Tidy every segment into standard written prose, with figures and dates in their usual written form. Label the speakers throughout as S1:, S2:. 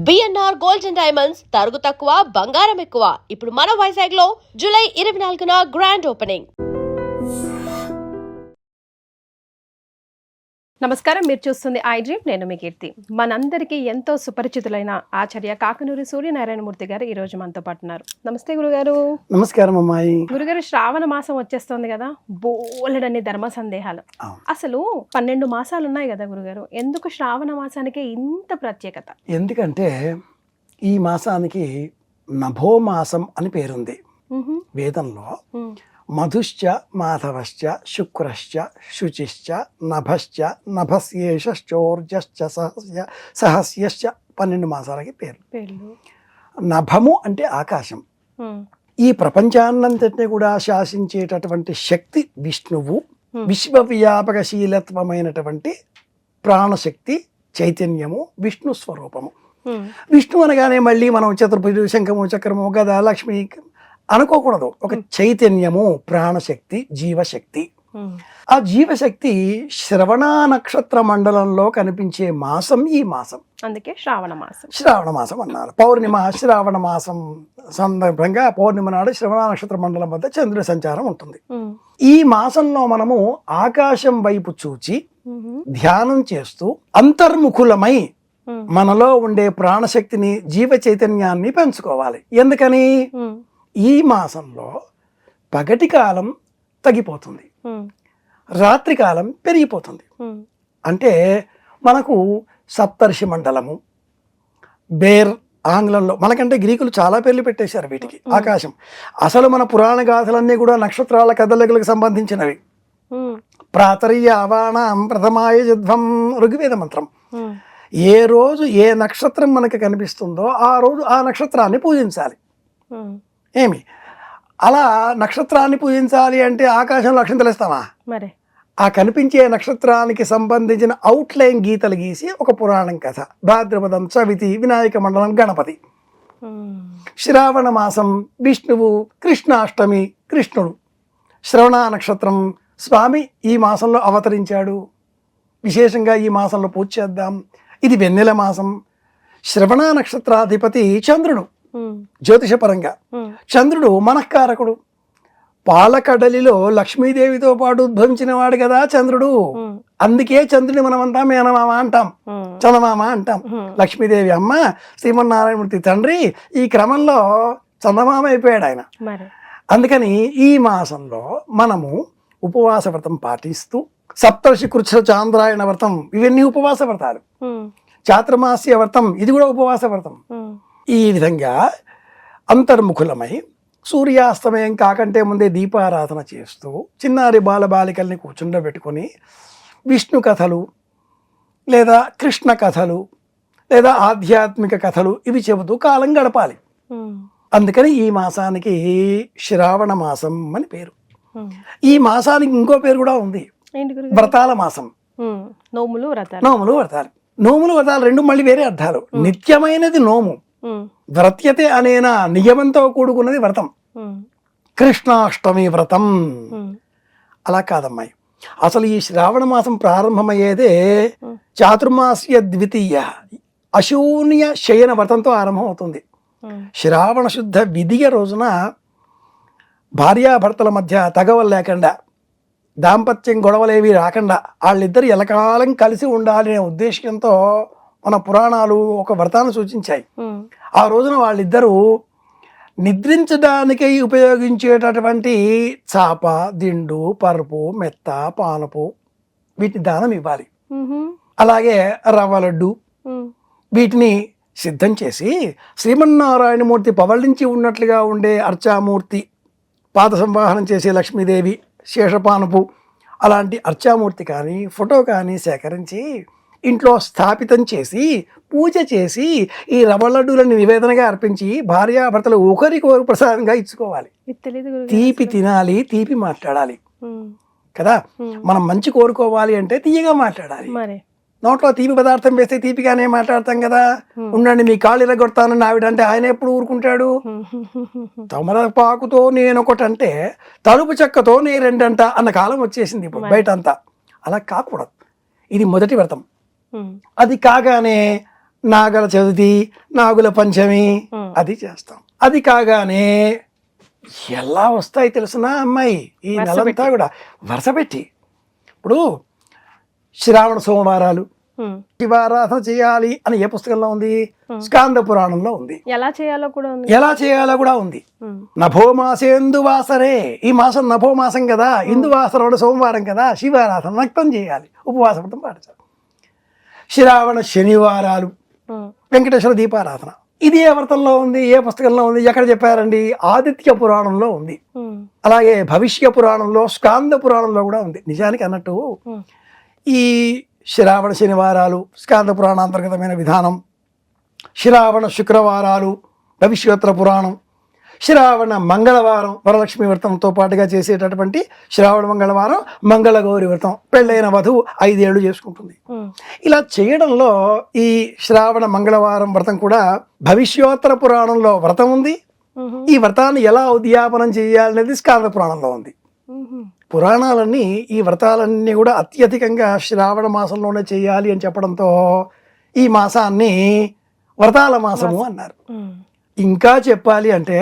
S1: BNR gold and diamonds తరుగు తక్కువ బంగారం ఎక్కువ. ఇప్పుడు మన వైజాగ్ లో జూలై 24న గ్రాండ్ ఓపెనింగ్.
S2: నమస్కారం, మీరు చూస్తుంది ఐ డ్రీమ్. నేను మీ కీర్తి. మనందరికీ ఎంతో సుపరిచితులైన ఆచార్య కాకనూరి సూర్యనారాయణమూర్తి గారు ఈ రోజు మనతో పాటు ఉన్నారు. నమస్తే గురుగారు.
S3: నమస్కారం అమ్మాయి.
S2: గురుగారు, శ్రావణ మాసం వచ్చేస్తుంది కదా, బోలెడన్ని ధర్మ సందేహాలు. అసలు 12 మాసాలు ఉన్నాయి కదా గురుగారు, ఎందుకు శ్రావణ మాసానికి ఇంత ప్రత్యేకత?
S3: ఎందుకంటే ఈ మాసానికి నభో మాసం అని పేరుంది వేదంలో. మధుశ్చ మాధవశ్చ శుక్రశ్చ శుచిశ్చ నభశ్చ నభస్యేషోర్జశ్చ సహస్యశ్చ 12 మాసాలకి పేర్లు. నభము అంటే ఆకాశం. ఈ ప్రపంచాన్నంతటినీ కూడా శాసించేటటువంటి శక్తి విష్ణువు. విశ్వవ్యాపకశీలత్వమైనటువంటి ప్రాణశక్తి చైతన్యము విష్ణు స్వరూపము. విష్ణు అనగానే మళ్ళీ మనం చతుర్భుజు శంఖము చక్రము గద లక్ష్మి అనుకోకూడదు. ఒక చైతన్యము, ప్రాణశక్తి, జీవశక్తి. ఆ జీవశక్తి శ్రవణ నక్షత్ర మండలంలో కనిపించే మాసం ఈ మాసం.
S2: అందుకే శ్రావణ
S3: మాసం అన్నారు. పౌర్ణిమ శ్రావణ మాసం సందర్భంగా పౌర్ణిమ నాడు శ్రవణ నక్షత్ర మండలం వద్ద చంద్రుడి సంచారం ఉంటుంది. ఈ మాసంలో మనము ఆకాశం వైపు చూచి ధ్యానం చేస్తూ అంతర్ముఖులమై మనలో ఉండే ప్రాణశక్తిని, జీవ చైతన్యాన్ని పెంచుకోవాలి. ఎందుకని? ఈ మాసంలో పగటి కాలం తగ్గిపోతుంది, రాత్రి కాలం పెరిగిపోతుంది. అంటే మనకు సప్తర్షి మండలము, బేర్ ఆంగ్లంలో, మనకంటే గ్రీకులు చాలా పేర్లు పెట్టేశారు వీటికి. ఆకాశం అసలు మన పురాణ గాథలన్నీ కూడా నక్షత్రాల కదలికలకు సంబంధించినవి. ప్రాతర్య అవాణం ప్రథమాయ జధ్వం ఋగ్వేద మంత్రం. ఏ రోజు ఏ నక్షత్రం మనకు కనిపిస్తుందో ఆ రోజు ఆ నక్షత్రాన్ని పూజించాలి. ఏమి అలా నక్షత్రాన్ని పూజించాలి అంటే ఆకాశంలో అక్షరం తెలుస్తామా? మరి ఆ కనిపించే నక్షత్రానికి సంబంధించిన అవుట్లైన్ గీతలు గీసి ఒక పురాణం కథ. భాద్రపదం, చవితి, వినాయక మండలం, గణపతి. శ్రావణ మాసం విష్ణువు, కృష్ణాష్టమి కృష్ణుడు. శ్రవణ నక్షత్రం స్వామి ఈ మాసంలో అవతరించాడు, విశేషంగా ఈ మాసంలో పూజ చేద్దాం. ఇది వెన్నెల మాసం. శ్రవణ నక్షత్రాధిపతి చంద్రుడు. జ్యోతిషపరంగా చంద్రుడు మనఃకారకుడు. పాలకడలిలో లక్ష్మీదేవితో పాటు ఉద్భవించిన వాడు కదా చంద్రుడు. అందుకే చంద్రుడిని మనమంతా మేనమామ అంటాం, చందమామ అంటాం. లక్ష్మీదేవి అమ్మ, శ్రీమన్నారాయణమూర్తి తండ్రి. ఈ క్రమంలో చందమామ అయిపోయాడు ఆయన. అందుకని ఈ మాసంలో మనము ఉపవాస వ్రతం పాటిస్తూ, సప్తర్షి కృచ్ఛ చాంద్రాయణ వ్రతం, ఇవన్నీ ఉపవాస వ్రతాలు. చాతుర్మాస్య వ్రతం, ఇది కూడా ఉపవాస వ్రతం. ఈ విధంగా అంతర్ముఖులమై సూర్యాస్తమయం కాకంటే ముందే దీపారాధన చేస్తూ చిన్నారి బాలబాలికల్ని కూర్చుండబెట్టుకొని విష్ణు కథలు లేదా కృష్ణ కథలు లేదా ఆధ్యాత్మిక కథలు ఇవి చెబుతూ కాలం గడపాలి. అందుకని ఈ మాసానికి శ్రావణ మాసం అని పేరు. ఈ మాసానికి ఇంకో పేరు కూడా ఉంది, వ్రతాల మాసం.
S2: నోములు
S3: వ్రతాలు రెండు మళ్ళీ వేరే అర్థాలు. నిత్యమైనది నోము, వ్రత్యతే అనేనా నియమంతో కూడుకున్నది వ్రతం. కృష్ణాష్టమి వ్రతం అలా కాదమ్మాయి. అసలు ఈ శ్రావణ మాసం ప్రారంభమయ్యేదే చాతుర్మాస్య ద్వితీయ అశూన్య శయన వ్రతంతో ఆరంభం అవుతుంది. శ్రావణ శుద్ధ విధియ రోజున భార్యాభర్తల మధ్య తగవలు లేకుండా, దాంపత్యం గొడవలేవి రాకుండా వాళ్ళిద్దరు ఎలకాలం కలిసి ఉండాలనే ఉద్దేశంతో మన పురాణాలు ఒక వ్రతాన్ని సూచించాయి. ఆ రోజున వాళ్ళిద్దరూ నిద్రించడానికై ఉపయోగించేటటువంటి చాప, దిండు, పరుపు, మెత్త, పానపు వీటిని దానం ఇవ్వాలి. అలాగే రవ్వ లడ్డు వీటిని సిద్ధం చేసి శ్రీమన్నారాయణమూర్తి పవళించి ఉన్నట్లుగా ఉండే అర్చామూర్తి, పాద సంవాహనం చేసే లక్ష్మీదేవి, శేషపానపు అలాంటి అర్చామూర్తి కానీ ఫోటో కానీ సేకరించి ఇంట్లో స్థాపితం చేసి పూజ చేసి ఈ రవ్వ లడ్డూలని నివేదనగా అర్పించి భార్యాభర్తలు ఒకరికొకరు ప్రసాదంగా ఇచ్చుకోవాలి. తీపి తినాలి, తీపి మాట్లాడాలి కదా. మనం మంచి కోరుకోవాలి అంటే తీయగా మాట్లాడాలి. నోట్లో తీపి పదార్థం వేస్తే తీపిగానే మాట్లాడతాం కదా. ఉండండి మీ కాళ్ళు ఇరగొడతానని ఆవిడంటే ఆయన ఎప్పుడు ఊరుకుంటాడు? తమలపాకుతో నేనొకటంటే తలుపు చెక్కతో నే రెండంట అన్న కాలం వచ్చేసింది ఇప్పుడు బయట అంతా. అలా కాకూడదు. ఇది మొదటి వ్రతం. అది కాగానే నాగల చవితి, నాగుల పంచమి అది చేస్తాం. అది కాగానే ఎలా వస్తాయి తెలుసునా అమ్మాయి, ఈ నెలంతా కూడా వరుస పెట్టి. ఇప్పుడు శ్రావణ సోమవారాలు శివారాధన చేయాలి అని ఏ పుస్తకంలో ఉంది? స్కాంద పురాణంలో ఉంది.
S2: ఎలా చేయాలో కూడా ఉంది.
S3: నభోమాసేందువాసరే, ఈ మాసం నభోమాసం కదా, ఇందువాసరం సోమవారం కదా, శివారాధన నక్తం చేయాలి, ఉపవాస వ్రతం పాటించాలి. శ్రావణ శనివారాలు వెంకటేశ్వర దీపారాధన. ఇది ఏ వ్రతంలో ఉంది, ఏ పుస్తకంలో ఉంది, ఎక్కడ చెప్పారండి? ఆదిత్య పురాణంలో ఉంది. అలాగే భవిష్య పురాణంలో, స్కాంద పురాణంలో కూడా ఉంది. నిజానికి అన్నట్టు ఈ శ్రావణ శనివారాలు స్కాంద పురాణాంతర్గతమైన విధానం, శ్రావణ శుక్రవారాలు భవిష్యోత్తర పురాణం, శ్రావణ మంగళవారం వరలక్ష్మి వ్రతంతో పాటుగా చేసేటటువంటి శ్రావణ మంగళవారం మంగళగౌరి వ్రతం, పెళ్ళైన వధువు 5 ఏళ్ళు చేసుకుంటుంది. ఇలా చేయడంలో ఈ శ్రావణ మంగళవారం వ్రతం కూడా భవిష్యోత్తర పురాణంలో వ్రతం ఉంది. ఈ వ్రతాన్ని ఎలా ఉద్యాపనం చేయాలనేది స్కాంద పురాణంలో ఉంది. పురాణాలన్నీ ఈ వ్రతాలన్నీ కూడా అత్యధికంగా శ్రావణ మాసంలోనే చేయాలి అని చెప్పడంతో ఈ మాసాన్ని వ్రతాల మాసము అన్నారు. ఇంకా చెప్పాలి అంటే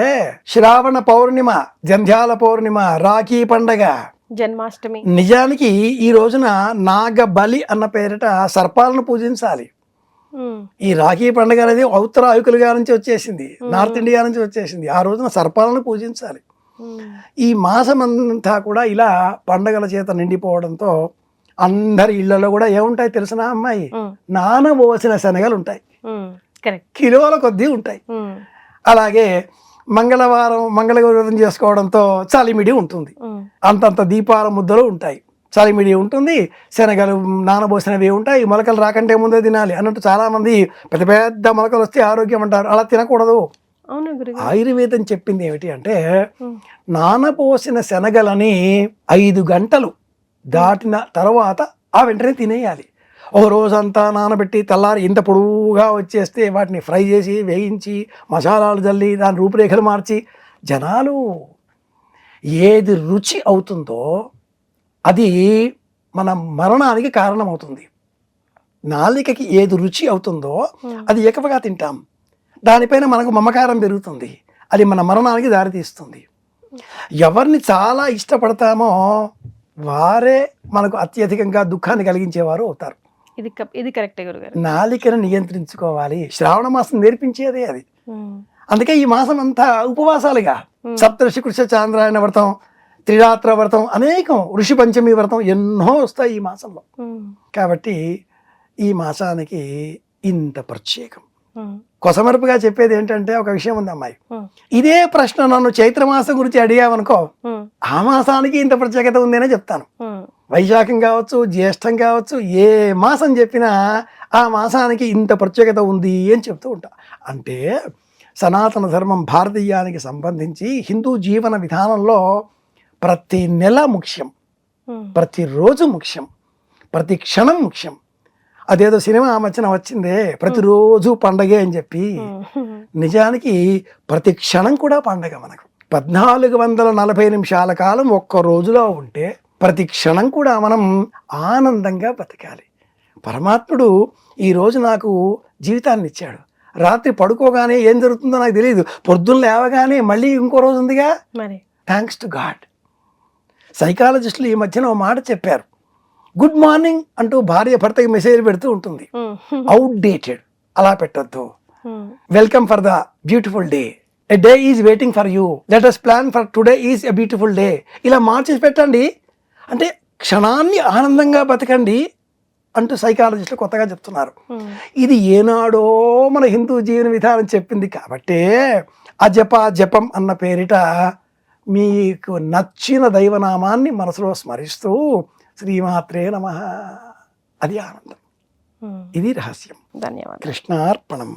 S3: శ్రావణ పౌర్ణిమ, జంధ్యాల పౌర్ణిమ, రాఖీ పండగ,
S2: జన్మాష్టమి.
S3: నిజానికి ఈ రోజున నాగబలి అన్న పేరిట సర్పాలను పూజించాలి. ఈ రాఖీ పండుగ అనేది ఉత్తరాయుకులుగా నుంచి వచ్చేసింది, నార్త్ ఇండియా నుంచి వచ్చేసింది. ఆ రోజున సర్పాలను పూజించాలి. ఈ మాసమంతా కూడా ఇలా పండగల చేత నిండిపోవడంతో అందరి ఇళ్లలో కూడా ఏముంటాయి తెలిసిన అమ్మాయి? నానబోసిన శనగలు ఉంటాయి, కిలోల కొద్దీ ఉంటాయి. అలాగే మంగళవారం మంగళగౌరి వ్రతం చేసుకోవడంతో చలిమిడి ఉంటుంది, అంతంత దీపాల ముద్దలు ఉంటాయి, చలిమిడి ఉంటుంది, శనగలు నానబోసినవి ఉంటాయి. మొలకలు రాకంటే ముందే తినాలి అన్నట్టు చాలా మంది పెద్ద పెద్ద మొలకలు వస్తే ఆరోగ్యం అంటారు. అలా తినకూడదు. ఆయుర్వేదం చెప్పింది ఏమిటి అంటే, నానపోసిన శనగలని 5 గంటలు దాటిన తర్వాత ఆ వెంటనే తినేయాలి. ఒక రోజంతా నానబెట్టి తెల్లారి ఇంత పొడువుగా వచ్చేస్తే వాటిని ఫ్రై చేసి వేయించి మసాలాలు జల్లి దాని రూపురేఖలు మార్చి జనాలు ఏది రుచి అవుతుందో అది మన మరణానికి కారణమవుతుంది. నాలికకి ఏది రుచి అవుతుందో అది ఎక్కువగా తింటాం, దానిపైన మనకు మమకారం పెరుగుతుంది, అది మన మరణానికి దారితీస్తుంది. ఎవరిని చాలా ఇష్టపడతామో వారే మనకు అత్యధికంగా దుఃఖాన్ని కలిగించేవారు అవుతారు.
S2: ఇది కరెక్టే గురుగారు.
S3: నాలికను నియంత్రించుకోవాలి, శ్రావణ మాసం నేర్పించేదే అది. అందుకే ఈ మాసం అంతా ఉపవాసాలుగా సప్తఋషి కృష్ణ చాంద్రాయణ వ్రతం, త్రిరాత్ర వ్రతం, అనేకం ఋషి పంచమి వ్రతం ఎన్నో వస్తాయి ఈ మాసంలో. కాబట్టి ఈ మాసానికి ఇంత ప్రత్యేకం. కొసమరుపుగా చెప్పేది ఏంటంటే, ఒక విషయం ఉంది అమ్మాయి, ఇదే ప్రశ్న నన్ను చైత్రమాసం గురించి అడిగావనుకో, ఆ మాసానికి ఇంత ప్రత్యేకత ఉందనే చెప్తాను. వైశాఖం కావచ్చు, జ్యేష్టం కావచ్చు, ఏ మాసం చెప్పినా ఆ మాసానికి ఇంత ప్రత్యేకత ఉంది అని చెప్తూ ఉంటా. అంటే సనాతన ధర్మం భారతీయానికి సంబంధించి హిందూ జీవన విధానంలో ప్రతి నెల ముఖ్యం, ప్రతిరోజు ముఖ్యం, ప్రతి క్షణం ముఖ్యం. అదేదో సినిమా మధ్యన వచ్చిందే ప్రతిరోజు పండగే అని చెప్పి, నిజానికి ప్రతి క్షణం కూడా పండగ. మనకు 1440 నిమిషాల కాలం ఒక్క రోజులో ఉంటే ప్రతి క్షణం కూడా మనం ఆనందంగా బతకాలి. పరమాత్ముడు ఈరోజు నాకు జీవితాన్ని ఇచ్చాడు, రాత్రి పడుకోగానే ఏం జరుగుతుందో నాకు తెలియదు, పొద్దున్న లేవగానే మళ్ళీ ఇంకో రోజు ఉందిగా, థ్యాంక్స్ టు గాడ్. సైకాలజిస్టులు ఈ మధ్యన ఓ మాట చెప్పారు, గుడ్ మార్నింగ్ అంటూ భార్య భర్తకి మెసేజ్ పెడుతూ ఉంటుంది, అవుట్ డేటెడ్, అలా పెట్టద్దు. Welcome for the beautiful day, a day is waiting for you, let us plan for today is a beautiful day. ఇలా మార్చేసి పెట్టండి, అంటే క్షణాన్ని ఆనందంగా బతకండి అంటూ సైకాలజిస్టులు కొత్తగా చెప్తున్నారు. ఇది ఏనాడో మన హిందూ జీవన విధానం చెప్పింది కాబట్టే జపం అన్న పేరిట మీకు నచ్చిన దైవనామాన్ని మనసులో స్మరిస్తూ శ్రీమాత్రే నమః, అది ఆనందం. ఇది రహస్యం.
S2: ధన్యవాదాలు.
S3: కృష్ణార్పణం.